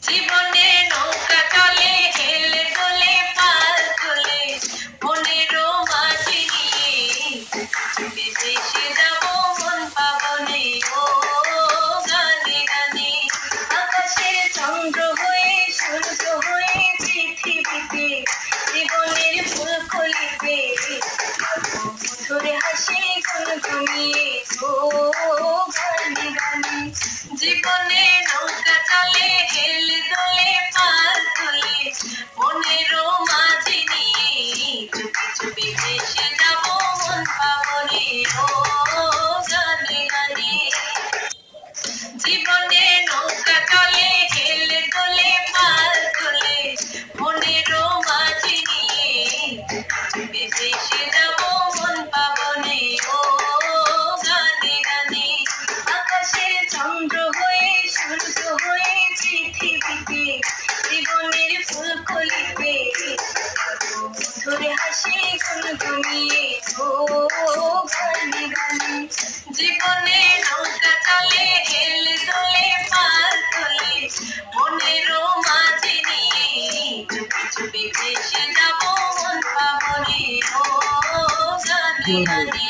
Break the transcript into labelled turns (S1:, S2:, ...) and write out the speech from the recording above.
S1: জীবনে নৌকা চলে হেলে দোলে পাল তোলে মনেরও মাঝি নিয়ে বিদেশে যাব মন পাবনে ও গানে গানে আকাশের চন্দ্র হয়ে সূর্য হয়ে পৃথিবীতে জীবনের ফুল কলিতে মধুর হাসি গুন ঘুমিয়ে ও গানে গানে জীবনে নৌকা চলে হেলে দোলে পাল তোলে মনেরও মাঝি নিয়ে চুপি চুপি ভেসে যাব মন পাবনে ও গানে গানে জীবনে নৌকা চলে হেলে দোলে পাল তোলে মনেরও মাঝি নিয়ে চুপি ভেসে যাব মন পাবনে ও গানে গানে আকাশের চন্দ্র হয়ে সূর্য হয়ে পৃথিবীতে জীবনের ফুল কলিতে মধুর হাসি গুন ঘুমিয়ে ও গানে গানে জীবনে নৌকা চলে হেলে দোলে পাল তোলে মনেরও মাঝি নিয়ে চুপি চুপি ভেসে যাব মন পাবনে ও গানে গানে